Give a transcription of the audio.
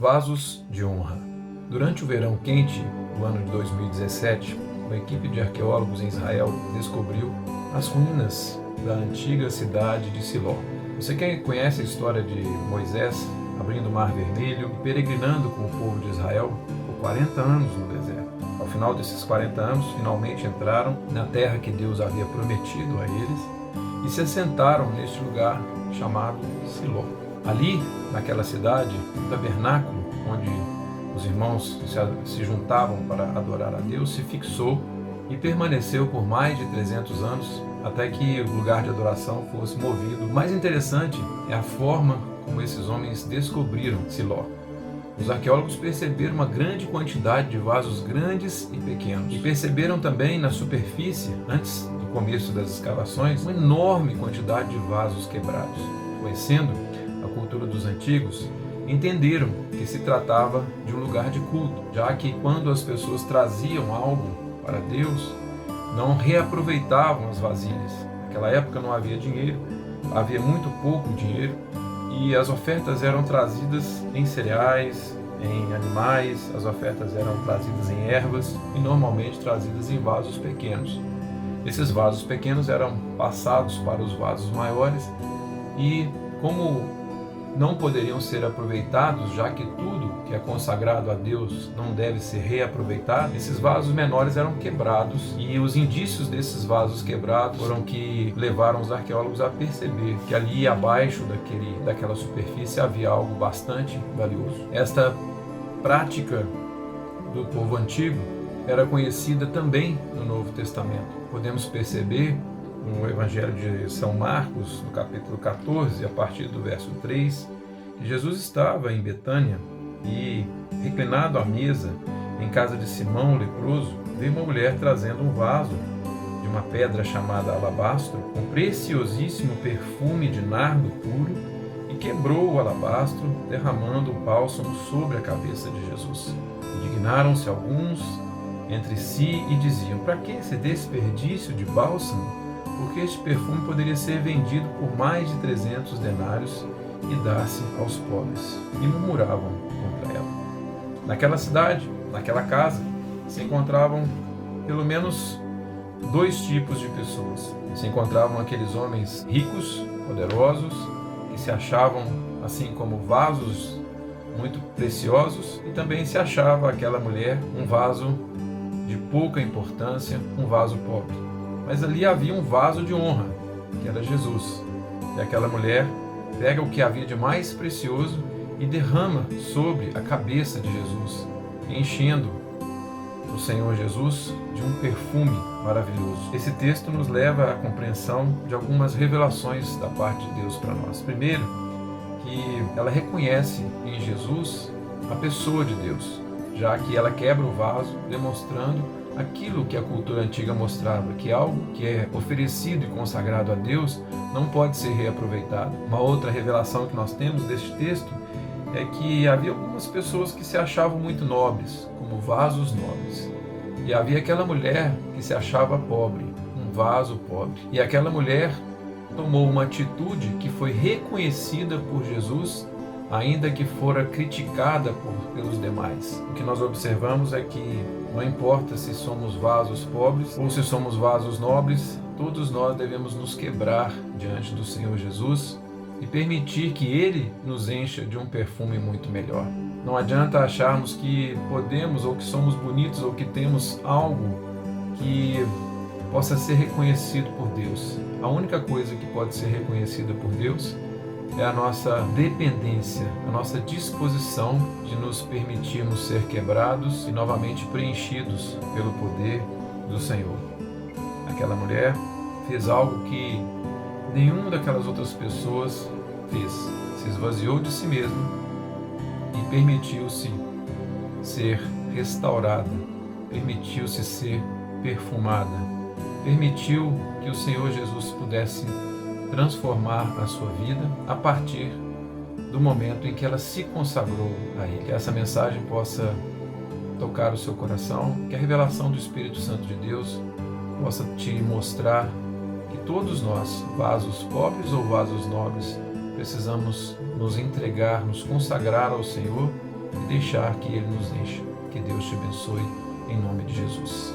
Vasos de honra. Durante o verão quente do ano de 2017, uma equipe de arqueólogos em Israel descobriu as ruínas da antiga cidade de Siló. Você conhece a história de Moisés abrindo o Mar Vermelho e peregrinando com o povo de Israel por 40 anos no deserto. Ao final desses 40 anos, finalmente entraram na terra que Deus havia prometido a eles e se assentaram neste lugar chamado Siló. Ali, naquela cidade, o tabernáculo, onde os irmãos se juntavam para adorar a Deus, se fixou e permaneceu por mais de 300 anos, até que o lugar de adoração fosse movido. O mais interessante é a forma como esses homens descobriram Siló. Os arqueólogos perceberam uma grande quantidade de vasos grandes e pequenos. E perceberam também na superfície, antes do começo das escavações, uma enorme quantidade de vasos quebrados. Conhecendo a cultura dos antigos, entenderam que se tratava de um lugar de culto, já que quando as pessoas traziam algo para Deus, não reaproveitavam as vasilhas. Naquela época não havia dinheiro, havia muito pouco dinheiro, e as ofertas eram trazidas em cereais, em animais, as ofertas eram trazidas em ervas e normalmente trazidas em vasos pequenos. Esses vasos pequenos eram passados para os vasos maiores e, como não poderiam ser aproveitados, já que tudo que é consagrado a Deus não deve ser reaproveitado, esses vasos menores eram quebrados, e os indícios desses vasos quebrados foram que levaram os arqueólogos a perceber que ali abaixo daquela superfície havia algo bastante valioso. Esta prática do povo antigo era conhecida também no Novo Testamento. Podemos perceber no Evangelho de São Marcos, no capítulo 14, a partir do verso 3, que Jesus estava em Betânia e, reclinado à mesa, em casa de Simão, o leproso, veio uma mulher trazendo um vaso de uma pedra chamada alabastro, com preciosíssimo perfume de nardo puro, e quebrou o alabastro, derramando o bálsamo sobre a cabeça de Jesus. Indignaram-se alguns entre si e diziam: "Para que esse desperdício de bálsamo? Porque este perfume poderia ser vendido por mais de 300 denários e dar-se aos pobres." E murmuravam contra ela. Naquela cidade, naquela casa, se encontravam pelo menos dois tipos de pessoas. Se encontravam aqueles homens ricos, poderosos, que se achavam assim como vasos muito preciosos, e também se achava aquela mulher um vaso de pouca importância, um vaso pobre. Mas ali havia um vaso de honra, que era Jesus. E aquela mulher pega o que havia de mais precioso e derrama sobre a cabeça de Jesus, enchendo o Senhor Jesus de um perfume maravilhoso. Esse texto nos leva à compreensão de algumas revelações da parte de Deus para nós. Primeiro, que ela reconhece em Jesus a pessoa de Deus, já que ela quebra o vaso, demonstrando aquilo que a cultura antiga mostrava, que algo que é oferecido e consagrado a Deus não pode ser reaproveitado. Uma outra revelação que nós temos deste texto é que havia algumas pessoas que se achavam muito nobres, como vasos nobres. E havia aquela mulher que se achava pobre, um vaso pobre. E aquela mulher tomou uma atitude que foi reconhecida por Jesus, ainda que fora criticada pelos demais. O que nós observamos é que não importa se somos vasos pobres ou se somos vasos nobres, todos nós devemos nos quebrar diante do Senhor Jesus e permitir que Ele nos encha de um perfume muito melhor. Não adianta acharmos que podemos, ou que somos bonitos, ou que temos algo que possa ser reconhecido por Deus. A única coisa que pode ser reconhecida por Deus é a nossa dependência, a nossa disposição de nos permitirmos ser quebrados e novamente preenchidos pelo poder do Senhor. Aquela mulher fez algo que nenhuma daquelas outras pessoas fez. Se esvaziou de si mesma e permitiu-se ser restaurada, permitiu-se ser perfumada, permitiu que o Senhor Jesus pudesse transformar a sua vida a partir do momento em que ela se consagrou a Ele. Que essa mensagem possa tocar o seu coração, que a revelação do Espírito Santo de Deus possa te mostrar que todos nós, vasos pobres ou vasos nobres, precisamos nos entregar, nos consagrar ao Senhor e deixar que Ele nos encha. Que Deus te abençoe, em nome de Jesus.